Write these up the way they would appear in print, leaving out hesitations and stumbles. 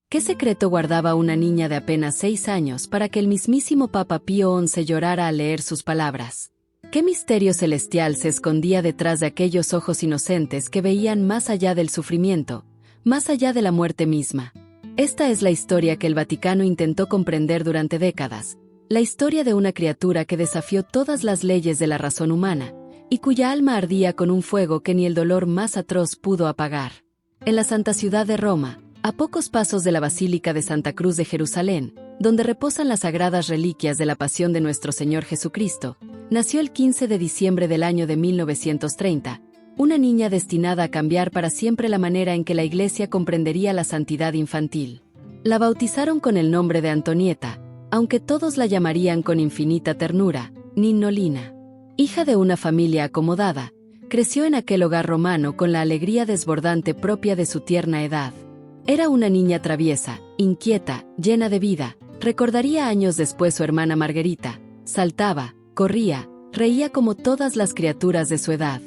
¿Qué secreto guardaba una niña de apenas 6 años para que el mismísimo Papa Pío XI llorara al leer sus palabras? ¿Qué misterio celestial se escondía detrás de aquellos ojos inocentes que veían más allá del sufrimiento, más allá de la muerte misma? Esta es la historia que el Vaticano intentó comprender durante décadas, la historia de una criatura que desafió todas las leyes de la razón humana, y cuya alma ardía con un fuego que ni el dolor más atroz pudo apagar. En la santa ciudad de Roma, a pocos pasos de la Basílica de Santa Cruz de Jerusalén, donde reposan las sagradas reliquias de la pasión de nuestro Señor Jesucristo, nació el 15 de diciembre del año de 1930, una niña destinada a cambiar para siempre la manera en que la Iglesia comprendería la santidad infantil. La bautizaron con el nombre de Antonieta, aunque todos la llamarían con infinita ternura, Ninnolina. Hija de una familia acomodada, creció en aquel hogar romano con la alegría desbordante propia de su tierna edad. Era una niña traviesa, inquieta, llena de vida. Recordaría años después su hermana Margherita. Saltaba, corría, reía como todas las criaturas de su edad.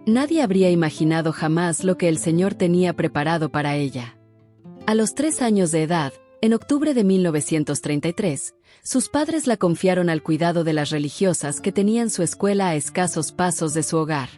Nadie habría imaginado jamás lo que el Señor tenía preparado para ella. A los 3 años de edad, en octubre de 1933, sus padres la confiaron al cuidado de las religiosas que tenían su escuela a escasos pasos de su hogar.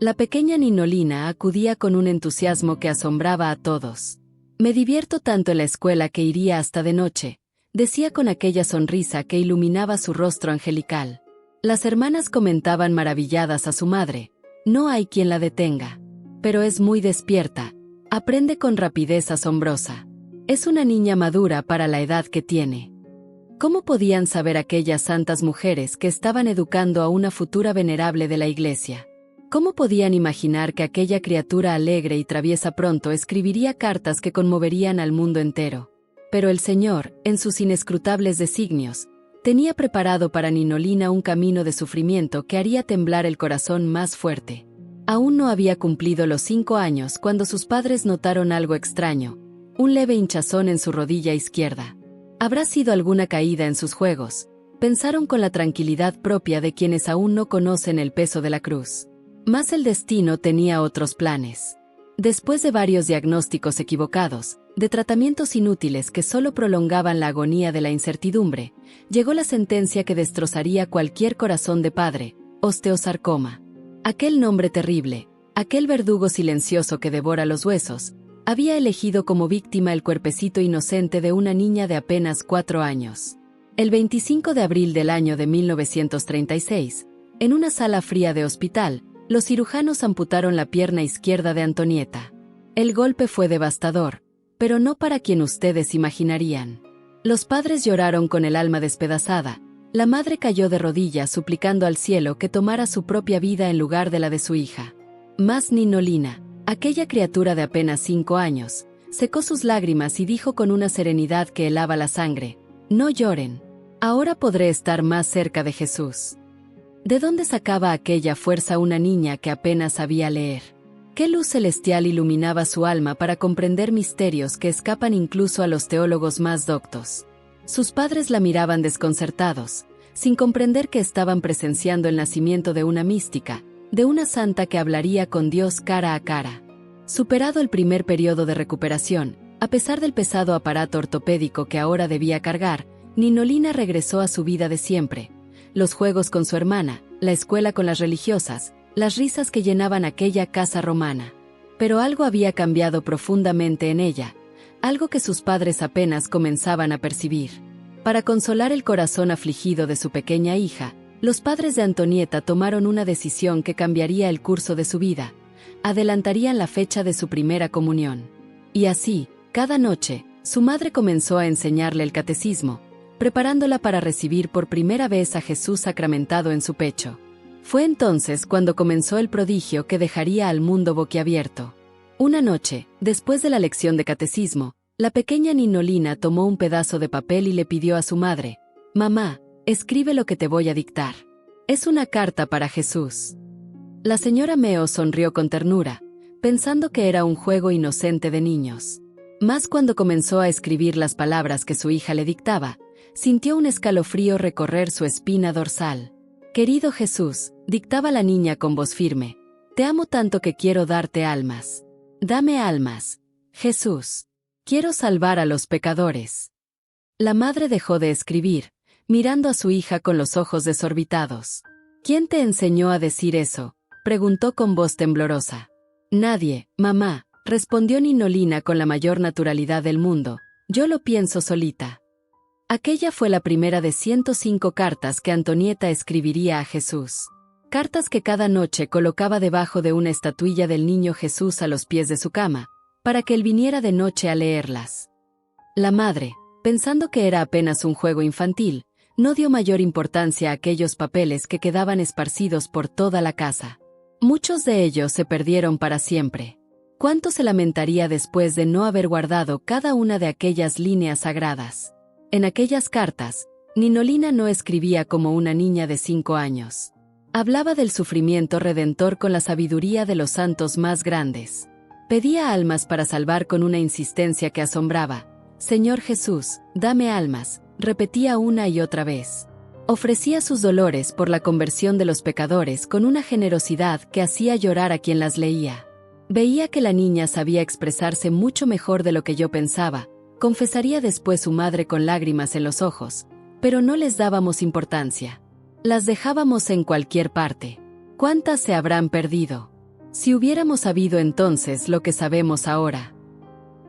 La pequeña Ninnolina acudía con un entusiasmo que asombraba a todos. «Me divierto tanto en la escuela que iría hasta de noche», decía con aquella sonrisa que iluminaba su rostro angelical. Las hermanas comentaban maravilladas a su madre: «No hay quien la detenga. Pero es muy despierta, aprende con rapidez asombrosa. Es una niña madura para la edad que tiene». ¿Cómo podían saber aquellas santas mujeres que estaban educando a una futura venerable de la Iglesia? ¿Cómo podían imaginar que aquella criatura alegre y traviesa pronto escribiría cartas que conmoverían al mundo entero? Pero el Señor, en sus inescrutables designios, tenía preparado para Ninnolina un camino de sufrimiento que haría temblar el corazón más fuerte. Aún no había cumplido los 5 años cuando sus padres notaron algo extraño: un leve hinchazón en su rodilla izquierda. ¿Habrá sido alguna caída en sus juegos?, pensaron con la tranquilidad propia de quienes aún no conocen el peso de la cruz. Mas el destino tenía otros planes. Después de varios diagnósticos equivocados, de tratamientos inútiles que solo prolongaban la agonía de la incertidumbre, llegó la sentencia que destrozaría cualquier corazón de padre: osteosarcoma. Aquel nombre terrible, aquel verdugo silencioso que devora los huesos, había elegido como víctima el cuerpecito inocente de una niña de apenas 4 años. El 25 de abril del año de 1936, en una sala fría de hospital, los cirujanos amputaron la pierna izquierda de Antonieta. El golpe fue devastador, pero no para quien ustedes imaginarían. Los padres lloraron con el alma despedazada. La madre cayó de rodillas suplicando al cielo que tomara su propia vida en lugar de la de su hija. Mas Ninnolina, aquella criatura de apenas 5 años, secó sus lágrimas y dijo con una serenidad que helaba la sangre: «No lloren. Ahora podré estar más cerca de Jesús». ¿De dónde sacaba aquella fuerza una niña que apenas sabía leer? ¿Qué luz celestial iluminaba su alma para comprender misterios que escapan incluso a los teólogos más doctos? Sus padres la miraban desconcertados, sin comprender que estaban presenciando el nacimiento de una mística, de una santa que hablaría con Dios cara a cara. Superado el primer periodo de recuperación, a pesar del pesado aparato ortopédico que ahora debía cargar, Ninnolina regresó a su vida de siempre: los juegos con su hermana, la escuela con las religiosas, las risas que llenaban aquella casa romana. Pero algo había cambiado profundamente en ella, algo que sus padres apenas comenzaban a percibir. Para consolar el corazón afligido de su pequeña hija, los padres de Antonieta tomaron una decisión que cambiaría el curso de su vida: adelantarían la fecha de su primera comunión. Y así, cada noche, su madre comenzó a enseñarle el catecismo, preparándola para recibir por primera vez a Jesús sacramentado en su pecho. Fue entonces cuando comenzó el prodigio que dejaría al mundo boquiabierto. Una noche, después de la lección de catecismo, la pequeña Ninnolina tomó un pedazo de papel y le pidió a su madre: «Mamá, escribe lo que te voy a dictar. Es una carta para Jesús». La señora Meo sonrió con ternura, pensando que era un juego inocente de niños. Mas cuando comenzó a escribir las palabras que su hija le dictaba, sintió un escalofrío recorrer su espina dorsal. «Querido Jesús», dictaba la niña con voz firme, «te amo tanto que quiero darte almas. Dame almas, Jesús». Quiero salvar a los pecadores. La madre dejó de escribir, mirando a su hija con los ojos desorbitados. ¿Quién te enseñó a decir eso?, preguntó con voz temblorosa. Nadie, mamá, respondió Ninolina con la mayor naturalidad del mundo. Yo lo pienso solita. Aquella fue la primera de 105 cartas que Antonieta escribiría a Jesús. Cartas que cada noche colocaba debajo de una estatuilla del niño Jesús a los pies de su cama, para que él viniera de noche a leerlas. La madre, pensando que era apenas un juego infantil, no dio mayor importancia a aquellos papeles que quedaban esparcidos por toda la casa. Muchos de ellos se perdieron para siempre. ¿Cuánto se lamentaría después de no haber guardado cada una de aquellas líneas sagradas? En aquellas cartas, Ninolina no escribía como una niña de 5 años. Hablaba del sufrimiento redentor con la sabiduría de los santos más grandes. Pedía almas para salvar con una insistencia que asombraba. Señor Jesús, dame almas, repetía una y otra vez. Ofrecía sus dolores por la conversión de los pecadores con una generosidad que hacía llorar a quien las leía. Veía que la niña sabía expresarse mucho mejor de lo que yo pensaba, confesaría después su madre con lágrimas en los ojos, pero no les dábamos importancia. Las dejábamos en cualquier parte. ¿Cuántas se habrán perdido? Si hubiéramos sabido entonces lo que sabemos ahora.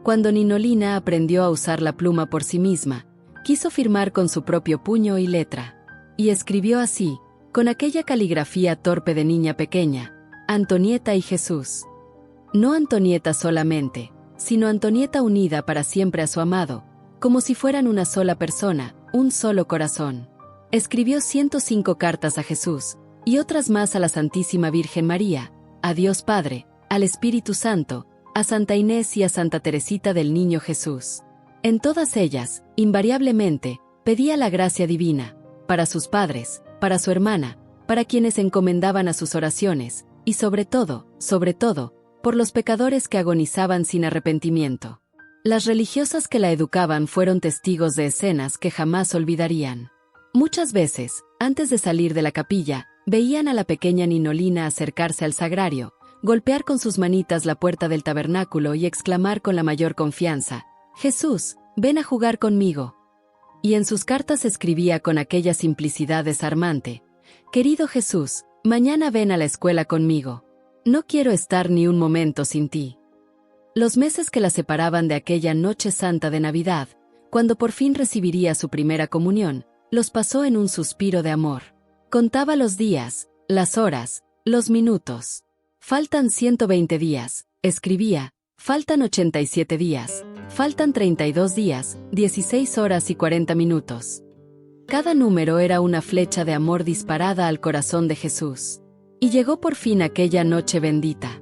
Cuando Ninolina aprendió a usar la pluma por sí misma, quiso firmar con su propio puño y letra. Y escribió así, con aquella caligrafía torpe de niña pequeña: Antonieta y Jesús. No Antonieta solamente, sino Antonieta unida para siempre a su amado, como si fueran una sola persona, un solo corazón. Escribió 105 cartas a Jesús, y otras más a la Santísima Virgen María, a Dios Padre, al Espíritu Santo, a Santa Inés y a Santa Teresita del Niño Jesús. En todas ellas, invariablemente, pedía la gracia divina, para sus padres, para su hermana, para quienes encomendaban a sus oraciones, y sobre todo, por los pecadores que agonizaban sin arrepentimiento. Las religiosas que la educaban fueron testigos de escenas que jamás olvidarían. Muchas veces, antes de salir de la capilla, veían a la pequeña Ninolina acercarse al sagrario, golpear con sus manitas la puerta del tabernáculo y exclamar con la mayor confianza: «Jesús, ven a jugar conmigo». Y en sus cartas escribía con aquella simplicidad desarmante: «Querido Jesús, mañana ven a la escuela conmigo. No quiero estar ni un momento sin ti». Los meses que la separaban de aquella noche santa de Navidad, cuando por fin recibiría su primera comunión, los pasó en un suspiro de amor. Contaba los días, las horas, los minutos. «Faltan 120 días», escribía, «faltan 87 días, faltan 32 días, 16 horas y 40 minutos». Cada número era una flecha de amor disparada al corazón de Jesús. Y llegó por fin aquella noche bendita.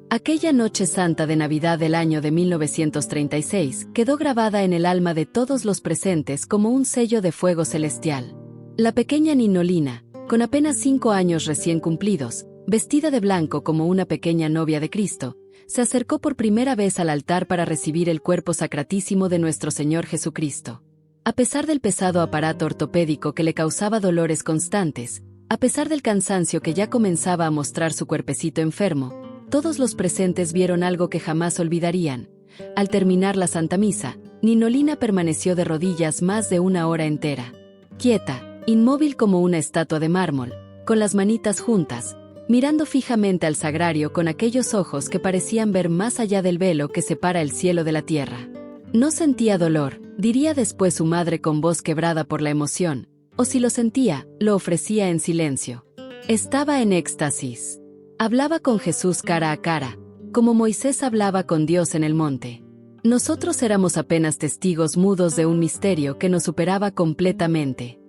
Aquella noche santa de Navidad del año de 1936 quedó grabada en el alma de todos los presentes como un sello de fuego celestial. La pequeña Ninolina, con apenas 5 años recién cumplidos, vestida de blanco como una pequeña novia de Cristo, se acercó por primera vez al altar para recibir el cuerpo sacratísimo de nuestro Señor Jesucristo. A pesar del pesado aparato ortopédico que le causaba dolores constantes, a pesar del cansancio que ya comenzaba a mostrar su cuerpecito enfermo, todos los presentes vieron algo que jamás olvidarían. Al terminar la Santa Misa, Ninolina permaneció de rodillas más de 1 hora entera. Quieta, inmóvil como una estatua de mármol, con las manitas juntas, mirando fijamente al sagrario con aquellos ojos que parecían ver más allá del velo que separa el cielo de la tierra. No sentía dolor, diría después su madre con voz quebrada por la emoción, o si lo sentía, lo ofrecía en silencio. Estaba en éxtasis. Hablaba con Jesús cara a cara, como Moisés hablaba con Dios en el monte. Nosotros éramos apenas testigos mudos de un misterio que nos superaba completamente.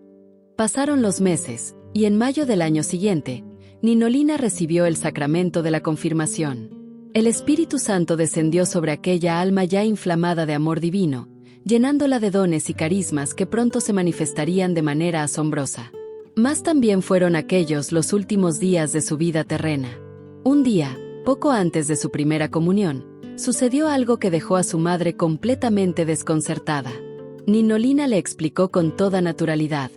Pasaron los meses, y en mayo del año siguiente, Ninolina recibió el sacramento de la confirmación. El Espíritu Santo descendió sobre aquella alma ya inflamada de amor divino, llenándola de dones y carismas que pronto se manifestarían de manera asombrosa. Mas también fueron aquellos los últimos días de su vida terrena. Un día, poco antes de su primera comunión, sucedió algo que dejó a su madre completamente desconcertada. Ninolina le explicó con toda naturalidad: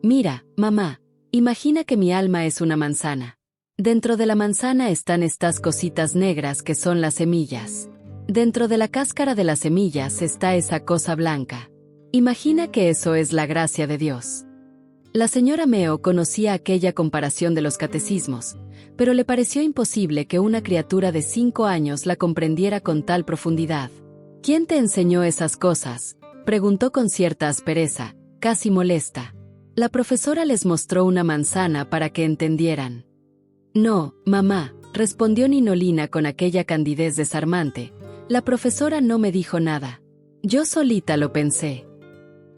«Mira, mamá, imagina que mi alma es una manzana. Dentro de la manzana están estas cositas negras que son las semillas. Dentro de la cáscara de las semillas está esa cosa blanca. Imagina que eso es la gracia de Dios. La señora Meo conocía aquella comparación de los catecismos, pero le pareció imposible que una criatura de 5 años la comprendiera con tal profundidad. ¿Quién te enseñó esas cosas?, preguntó con cierta aspereza, casi molesta. La profesora les mostró una manzana para que entendieran. No, mamá, respondió Ninolina con aquella candidez desarmante. La profesora no me dijo nada. Yo solita lo pensé.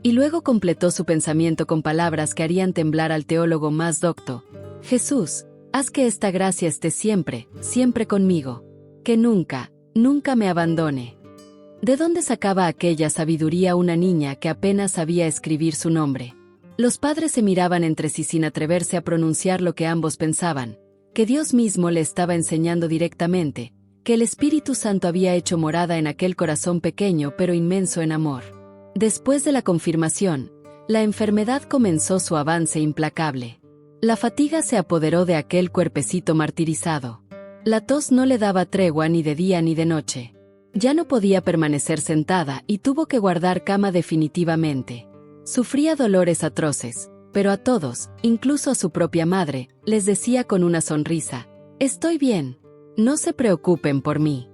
Y luego completó su pensamiento con palabras que harían temblar al teólogo más docto. Jesús, haz que esta gracia esté siempre, siempre conmigo. Que nunca, nunca me abandone. ¿De dónde sacaba aquella sabiduría una niña que apenas sabía escribir su nombre? Los padres se miraban entre sí sin atreverse a pronunciar lo que ambos pensaban, que Dios mismo le estaba enseñando directamente, que el Espíritu Santo había hecho morada en aquel corazón pequeño pero inmenso en amor. Después de la confirmación, la enfermedad comenzó su avance implacable. La fatiga se apoderó de aquel cuerpecito martirizado. La tos no le daba tregua ni de día ni de noche. Ya no podía permanecer sentada y tuvo que guardar cama definitivamente. Sufría dolores atroces, pero a todos, incluso a su propia madre, les decía con una sonrisa: «Estoy bien. No se preocupen por mí».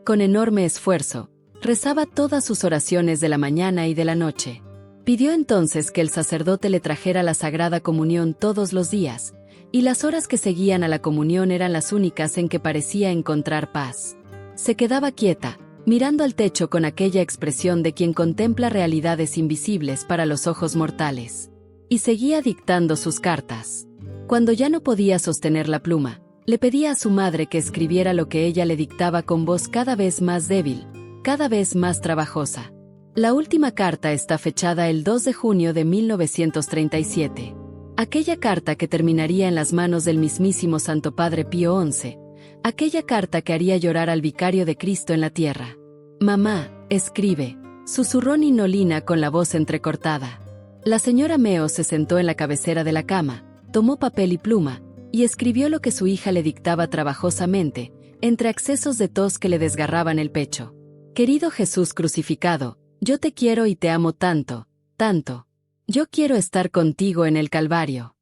Con enorme esfuerzo, rezaba todas sus oraciones de la mañana y de la noche. Pidió entonces que el sacerdote le trajera la Sagrada Comunión todos los días, y las horas que seguían a la comunión eran las únicas en que parecía encontrar paz. Se quedaba quieta, mirando al techo con aquella expresión de quien contempla realidades invisibles para los ojos mortales. Y seguía dictando sus cartas. Cuando ya no podía sostener la pluma, le pedía a su madre que escribiera lo que ella le dictaba con voz cada vez más débil, cada vez más trabajosa. La última carta está fechada el 2 de junio de 1937. Aquella carta que terminaría en las manos del mismísimo Santo Padre Pío XI. Aquella carta que haría llorar al vicario de Cristo en la tierra. «Mamá, escribe», susurró Ninolina con la voz entrecortada. La señora Meo se sentó en la cabecera de la cama, tomó papel y pluma, y escribió lo que su hija le dictaba trabajosamente, entre accesos de tos que le desgarraban el pecho. «Querido Jesús crucificado, yo te quiero y te amo tanto, tanto. Yo quiero estar contigo en el Calvario».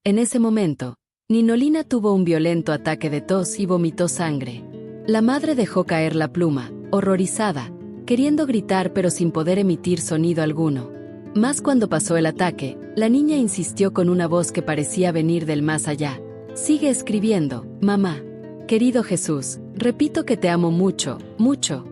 En ese momento, Ninolina tuvo un violento ataque de tos y vomitó sangre. La madre dejó caer la pluma, horrorizada, queriendo gritar pero sin poder emitir sonido alguno. Mas cuando pasó el ataque, la niña insistió con una voz que parecía venir del más allá: «Sigue escribiendo, mamá. Querido Jesús, repito que te amo mucho, mucho».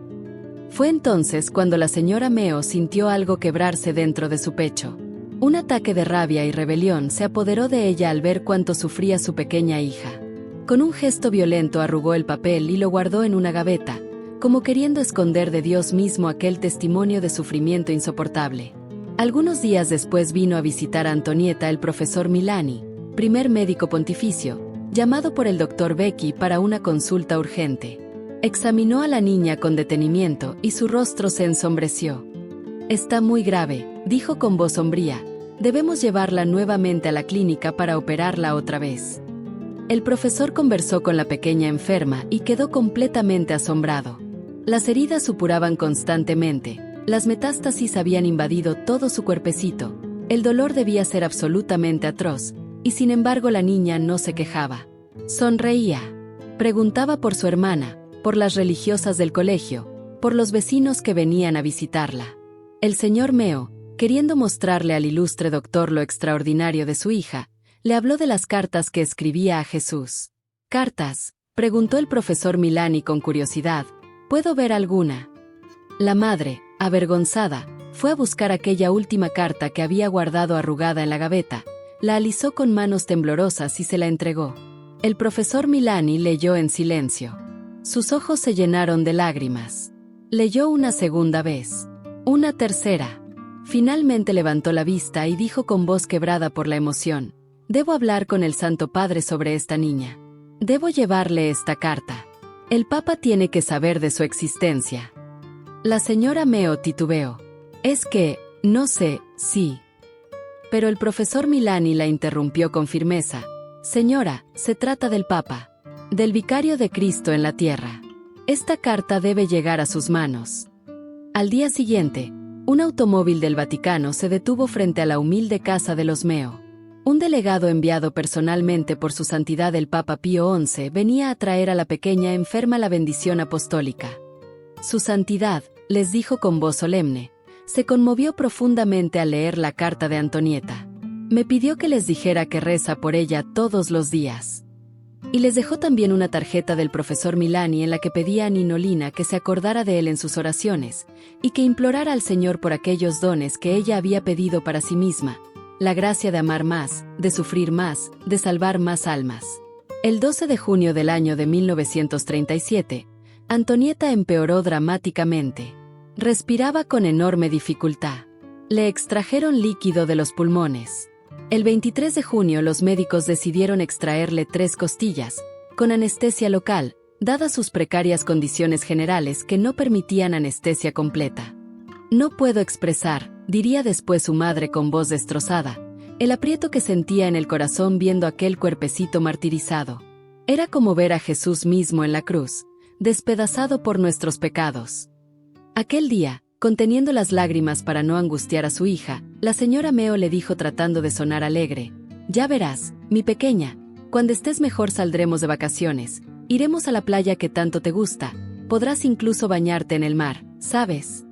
Fue entonces cuando la señora Meo sintió algo quebrarse dentro de su pecho. Un ataque de rabia y rebelión se apoderó de ella al ver cuánto sufría su pequeña hija. Con un gesto violento arrugó el papel y lo guardó en una gaveta, como queriendo esconder de Dios mismo aquel testimonio de sufrimiento insoportable. Algunos días después vino a visitar a Antonieta el profesor Milani, primer médico pontificio, llamado por el doctor Becky para una consulta urgente. Examinó a la niña con detenimiento y su rostro se ensombreció. «Está muy grave», dijo con voz sombría. «Debemos llevarla nuevamente a la clínica para operarla otra vez». El profesor conversó con la pequeña enferma y quedó completamente asombrado. Las heridas supuraban constantemente, las metástasis habían invadido todo su cuerpecito, el dolor debía ser absolutamente atroz, y sin embargo la niña no se quejaba. Sonreía. Preguntaba por su hermana, por las religiosas del colegio, por los vecinos que venían a visitarla. El señor Meo, queriendo mostrarle al ilustre doctor lo extraordinario de su hija, le habló de las cartas que escribía a Jesús. «¿Cartas?», preguntó el profesor Milani con curiosidad. «¿Puedo ver alguna?». La madre, avergonzada, fue a buscar aquella última carta que había guardado arrugada en la gaveta, la alisó con manos temblorosas y se la entregó. El profesor Milani leyó en silencio. Sus ojos se llenaron de lágrimas. Leyó una segunda vez. Una tercera. Finalmente levantó la vista y dijo con voz quebrada por la emoción: «Debo hablar con el Santo Padre sobre esta niña. Debo llevarle esta carta. El Papa tiene que saber de su existencia». La señora Meo titubeó. «Es que, no sé, sí». Pero el profesor Milani la interrumpió con firmeza. «Señora, se trata del Papa. Del vicario de Cristo en la tierra. Esta carta debe llegar a sus manos. Al día siguiente, un automóvil del Vaticano se detuvo frente a la humilde casa de los Meo. Un delegado enviado personalmente por su santidad el Papa Pío XI venía a traer a la pequeña enferma la bendición apostólica. Su santidad, les dijo con voz solemne, se conmovió profundamente al leer la carta de Antonieta. Me pidió que les dijera que reza por ella todos los días. Y les dejó también una tarjeta del profesor Milani en la que pedía a Ninolina que se acordara de él en sus oraciones, y que implorara al Señor por aquellos dones que ella había pedido para sí misma, la gracia de amar más, de sufrir más, de salvar más almas. El 12 de junio del año de 1937, Antonieta empeoró dramáticamente. Respiraba con enorme dificultad. Le extrajeron líquido de los pulmones. El 23 de junio los médicos decidieron extraerle 3 costillas, con anestesia local, dadas sus precarias condiciones generales que no permitían anestesia completa. No puedo expresar, diría después su madre con voz destrozada, el aprieto que sentía en el corazón viendo aquel cuerpecito martirizado. Era como ver a Jesús mismo en la cruz, despedazado por nuestros pecados. Aquel día, conteniendo las lágrimas para no angustiar a su hija, la señora Meo le dijo tratando de sonar alegre: «Ya verás, mi pequeña, cuando estés mejor saldremos de vacaciones, iremos a la playa que tanto te gusta, podrás incluso bañarte en el mar, ¿sabes?».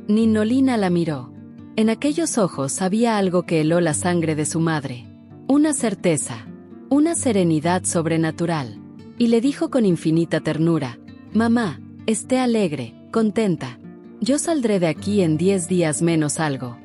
Ninolina la miró. En aquellos ojos había algo que heló la sangre de su madre. Una certeza, una serenidad sobrenatural. Y le dijo con infinita ternura: «Mamá, esté alegre, contenta. Yo saldré de aquí en 10 días menos algo».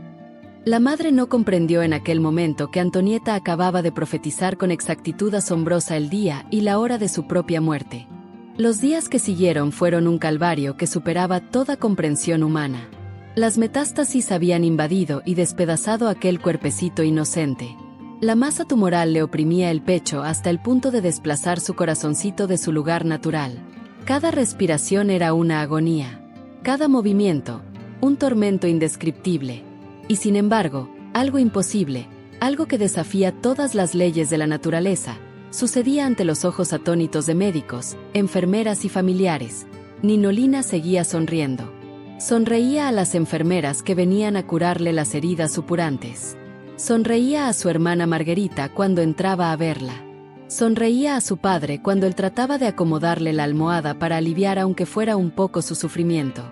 La madre no comprendió en aquel momento que Antonieta acababa de profetizar con exactitud asombrosa el día y la hora de su propia muerte. Los días que siguieron fueron un calvario que superaba toda comprensión humana. Las metástasis habían invadido y despedazado aquel cuerpecito inocente. La masa tumoral le oprimía el pecho hasta el punto de desplazar su corazoncito de su lugar natural. Cada respiración era una agonía. Cada movimiento, un tormento indescriptible. Y sin embargo, algo imposible, algo que desafía todas las leyes de la naturaleza, sucedía ante los ojos atónitos de médicos, enfermeras y familiares. Ninolina seguía sonriendo. Sonreía a las enfermeras que venían a curarle las heridas supurantes. Sonreía a su hermana Margarita cuando entraba a verla. Sonreía a su padre cuando él trataba de acomodarle la almohada para aliviar aunque fuera un poco su sufrimiento.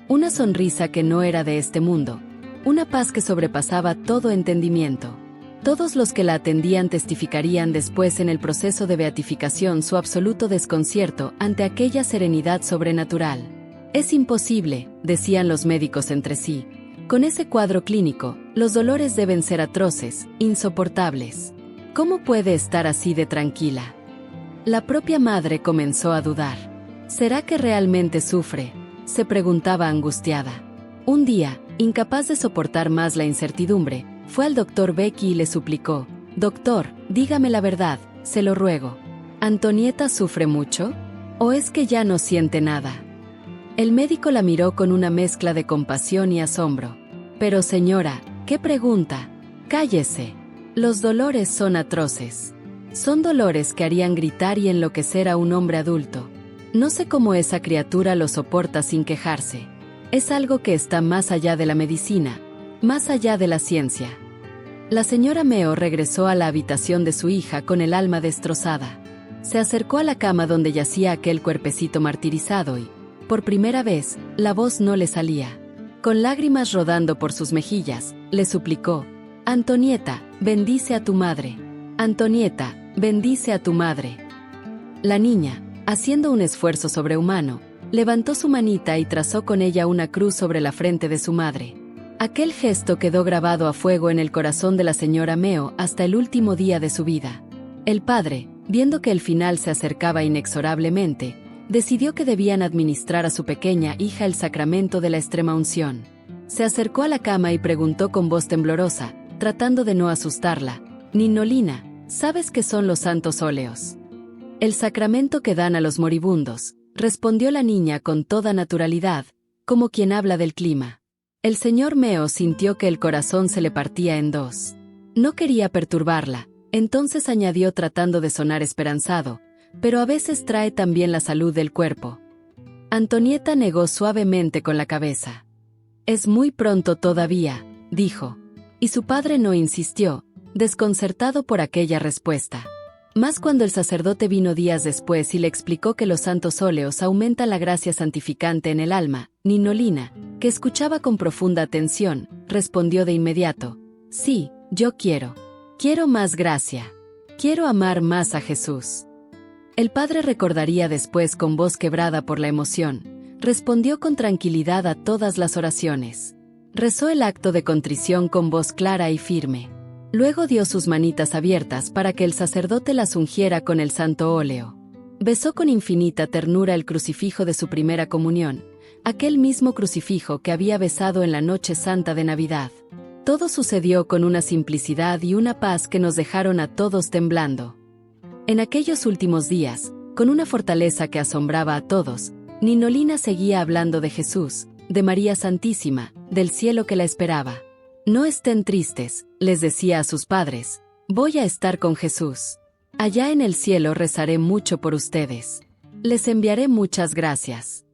Una sonrisa que no era de este mundo. Una paz que sobrepasaba todo entendimiento. Todos los que la atendían testificarían después en el proceso de beatificación su absoluto desconcierto ante aquella serenidad sobrenatural. «Es imposible», decían los médicos entre sí. «Con ese cuadro clínico, los dolores deben ser atroces, insoportables. ¿Cómo puede estar así de tranquila?». La propia madre comenzó a dudar. «¿Será que realmente sufre?», se preguntaba angustiada. Un día, incapaz de soportar más la incertidumbre, fue al doctor Becky y le suplicó: «Doctor, dígame la verdad, se lo ruego. ¿Antonieta sufre mucho? ¿O es que ya no siente nada?». El médico la miró con una mezcla de compasión y asombro. «Pero señora, ¿qué pregunta? Cállese. Los dolores son atroces. Son dolores que harían gritar y enloquecer a un hombre adulto. No sé cómo esa criatura lo soporta sin quejarse. Es algo que está más allá de la medicina, más allá de la ciencia». La señora Meo regresó a la habitación de su hija con el alma destrozada. Se acercó a la cama donde yacía aquel cuerpecito martirizado y, por primera vez, la voz no le salía. Con lágrimas rodando por sus mejillas, le suplicó: «Antonieta, bendice a tu madre. Antonieta, bendice a tu madre». La niña, haciendo un esfuerzo sobrehumano, levantó su manita y trazó con ella una cruz sobre la frente de su madre. Aquel gesto quedó grabado a fuego en el corazón de la señora Meo hasta el último día de su vida. El padre, viendo que el final se acercaba inexorablemente, decidió que debían administrar a su pequeña hija el sacramento de la extremaunción. Se acercó a la cama y preguntó con voz temblorosa, tratando de no asustarla: «Ninolina, ¿sabes qué son los santos óleos?». «El sacramento que dan a los moribundos», respondió la niña con toda naturalidad, como quien habla del clima. El señor Meo sintió que el corazón se le partía en dos. No quería perturbarla, entonces añadió tratando de sonar esperanzado: «Pero a veces trae también la salud del cuerpo». Antonieta negó suavemente con la cabeza. «Es muy pronto todavía», dijo. Y su padre no insistió, desconcertado por aquella respuesta. Más cuando el sacerdote vino días después y le explicó que los santos óleos aumentan la gracia santificante en el alma. Ninolina, que escuchaba con profunda atención, respondió de inmediato: «Sí, yo quiero. Quiero más gracia. Quiero amar más a Jesús». El padre recordaría después con voz quebrada por la emoción. Respondió con tranquilidad a todas las oraciones. Rezó el acto de contrición con voz clara y firme. Luego dio sus manitas abiertas para que el sacerdote las ungiera con el santo óleo. Besó con infinita ternura el crucifijo de su primera comunión, aquel mismo crucifijo que había besado en la noche santa de Navidad. Todo sucedió con una simplicidad y una paz que nos dejaron a todos temblando. En aquellos últimos días, con una fortaleza que asombraba a todos, Ninolina seguía hablando de Jesús, de María Santísima, del cielo que la esperaba. «No estén tristes», les decía a sus padres, «voy a estar con Jesús. Allá en el cielo rezaré mucho por ustedes. Les enviaré muchas gracias».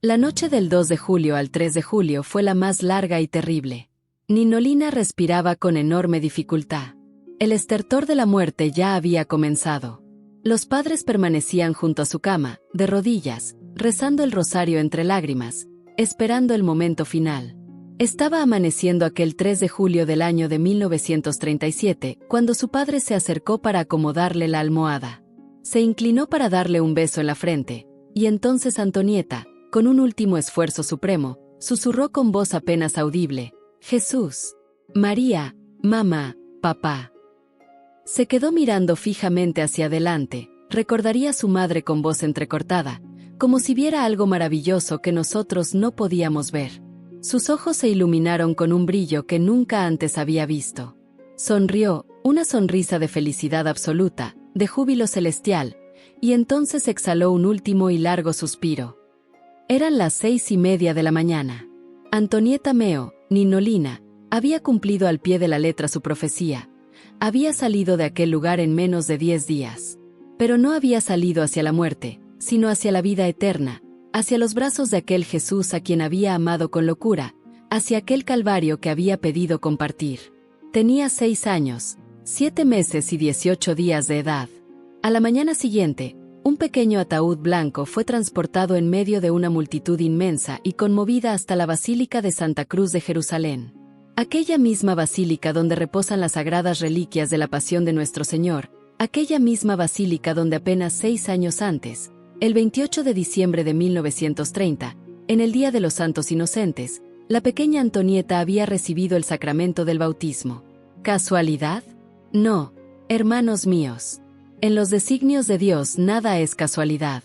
La noche del 2 de julio al 3 de julio fue la más larga y terrible. Ninolina respiraba con enorme dificultad. El estertor de la muerte ya había comenzado. Los padres permanecían junto a su cama, de rodillas, rezando el rosario entre lágrimas, esperando el momento final. Estaba amaneciendo aquel 3 de julio del año de 1937, cuando su padre se acercó para acomodarle la almohada. Se inclinó para darle un beso en la frente, y entonces Antonieta, con un último esfuerzo supremo, susurró con voz apenas audible: «Jesús, María, mamá, papá». Se quedó mirando fijamente hacia adelante, recordaría a su madre con voz entrecortada, como si viera algo maravilloso que nosotros no podíamos ver. Sus ojos se iluminaron con un brillo que nunca antes había visto. Sonrió, una sonrisa de felicidad absoluta, de júbilo celestial, y entonces exhaló un último y largo suspiro. Eran las 6:30 de la mañana. Antonieta Meo, Ninolina, había cumplido al pie de la letra su profecía. Había salido de aquel lugar en menos de 10 días. Pero no había salido hacia la muerte, sino hacia la vida eterna, hacia los brazos de aquel Jesús a quien había amado con locura, hacia aquel Calvario que había pedido compartir. Tenía 6 años, 7 meses y 18 días de edad. A la mañana siguiente, un pequeño ataúd blanco fue transportado en medio de una multitud inmensa y conmovida hasta la Basílica de Santa Cruz de Jerusalén. Aquella misma basílica donde reposan las sagradas reliquias de la pasión de nuestro Señor, aquella misma basílica donde apenas 6 años antes, el 28 de diciembre de 1930, en el Día de los Santos Inocentes, la pequeña Antonieta había recibido el sacramento del bautismo. ¿Casualidad? No, hermanos míos. En los designios de Dios nada es casualidad.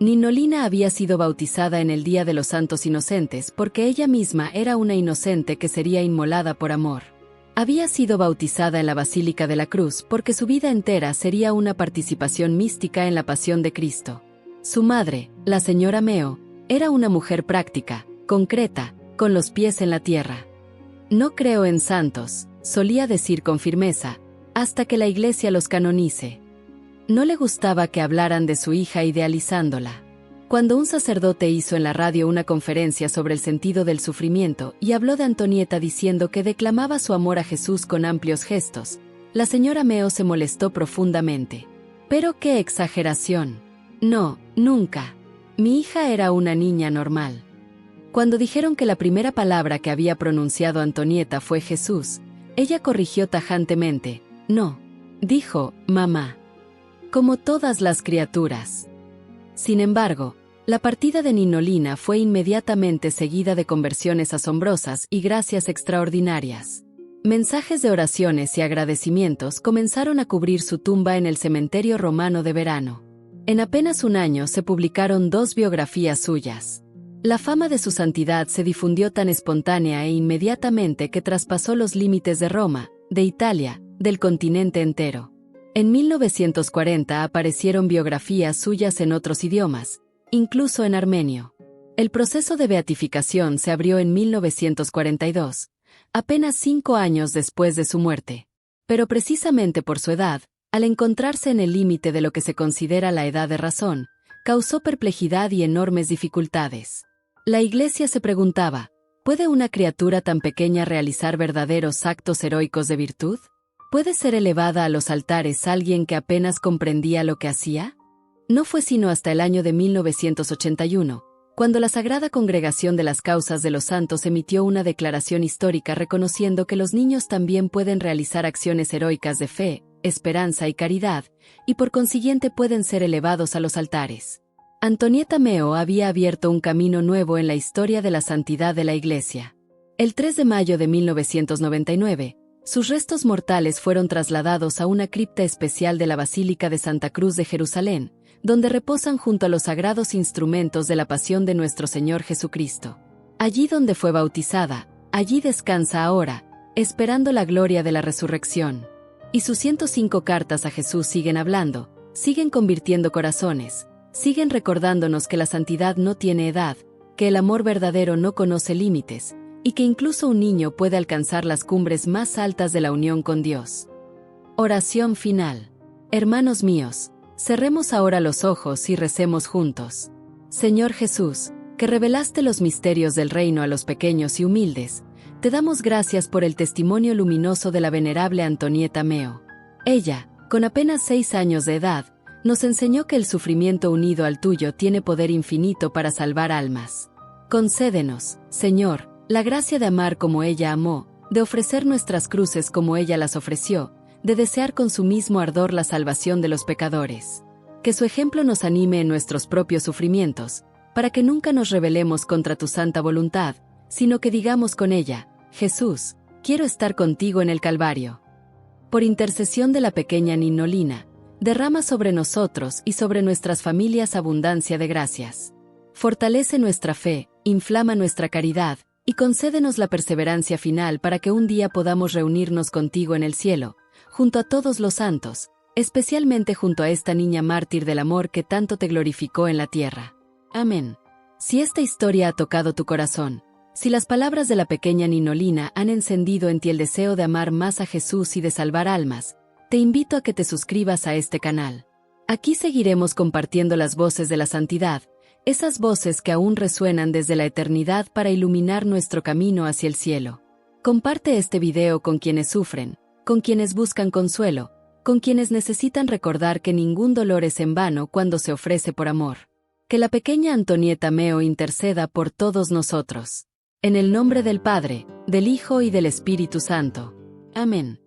Ninolina había sido bautizada en el Día de los Santos Inocentes porque ella misma era una inocente que sería inmolada por amor. Había sido bautizada en la Basílica de la Cruz porque su vida entera sería una participación mística en la pasión de Cristo. Su madre, la señora Meo, era una mujer práctica, concreta, con los pies en la tierra. «No creo en santos», solía decir con firmeza, «hasta que la Iglesia los canonice». No le gustaba que hablaran de su hija idealizándola. Cuando un sacerdote hizo en la radio una conferencia sobre el sentido del sufrimiento y habló de Antonieta diciendo que declamaba su amor a Jesús con amplios gestos, la señora Meo se molestó profundamente. «¡Pero qué exageración! No, nunca. Mi hija era una niña normal». Cuando dijeron que la primera palabra que había pronunciado Antonieta fue Jesús, ella corrigió tajantemente: «No», dijo, «mamá». Como todas las criaturas. Sin embargo, la partida de Ninolina fue inmediatamente seguida de conversiones asombrosas y gracias extraordinarias. Mensajes de oraciones y agradecimientos comenzaron a cubrir su tumba en el cementerio romano de verano. En apenas un año se publicaron 2 biografías suyas. La fama de su santidad se difundió tan espontánea e inmediatamente que traspasó los límites de Roma, de Italia, del continente entero. En 1940 aparecieron biografías suyas en otros idiomas, incluso en armenio. El proceso de beatificación se abrió en 1942, apenas 5 años después de su muerte. Pero precisamente por su edad, al encontrarse en el límite de lo que se considera la edad de razón, causó perplejidad y enormes dificultades. La Iglesia se preguntaba, ¿puede una criatura tan pequeña realizar verdaderos actos heroicos de virtud? ¿Puede ser elevada a los altares alguien que apenas comprendía lo que hacía? No fue sino hasta el año de 1981, cuando la Sagrada Congregación de las Causas de los Santos emitió una declaración histórica reconociendo que los niños también pueden realizar acciones heroicas de fe, esperanza y caridad, y por consiguiente pueden ser elevados a los altares. Antonieta Meo había abierto un camino nuevo en la historia de la santidad de la Iglesia. El 3 de mayo de 1999, sus restos mortales fueron trasladados a una cripta especial de la Basílica de Santa Cruz de Jerusalén, donde reposan junto a los sagrados instrumentos de la pasión de nuestro Señor Jesucristo. Allí donde fue bautizada, allí descansa ahora, esperando la gloria de la resurrección. Y sus 105 cartas a Jesús siguen hablando, siguen convirtiendo corazones, siguen recordándonos que la santidad no tiene edad, que el amor verdadero no conoce límites, y que incluso un niño puede alcanzar las cumbres más altas de la unión con Dios. Oración final. Hermanos míos, cerremos ahora los ojos y recemos juntos. Señor Jesús, que revelaste los misterios del reino a los pequeños y humildes, te damos gracias por el testimonio luminoso de la venerable Antonieta Meo. Ella, con apenas 6 años de edad, nos enseñó que el sufrimiento unido al tuyo tiene poder infinito para salvar almas. Concédenos, Señor, la gracia de amar como ella amó, de ofrecer nuestras cruces como ella las ofreció, de desear con su mismo ardor la salvación de los pecadores. Que su ejemplo nos anime en nuestros propios sufrimientos, para que nunca nos rebelemos contra tu santa voluntad, sino que digamos con ella, Jesús, quiero estar contigo en el Calvario. Por intercesión de la pequeña Ninolina, derrama sobre nosotros y sobre nuestras familias abundancia de gracias. Fortalece nuestra fe, inflama nuestra caridad, y concédenos la perseverancia final para que un día podamos reunirnos contigo en el cielo, junto a todos los santos, especialmente junto a esta niña mártir del amor que tanto te glorificó en la tierra. Amén. Si esta historia ha tocado tu corazón, si las palabras de la pequeña Ninolina han encendido en ti el deseo de amar más a Jesús y de salvar almas, te invito a que te suscribas a este canal. Aquí seguiremos compartiendo las voces de la santidad, esas voces que aún resuenan desde la eternidad para iluminar nuestro camino hacia el cielo. Comparte este video con quienes sufren, con quienes buscan consuelo, con quienes necesitan recordar que ningún dolor es en vano cuando se ofrece por amor. Que la pequeña Antonieta Meo interceda por todos nosotros. En el nombre del Padre, del Hijo y del Espíritu Santo. Amén.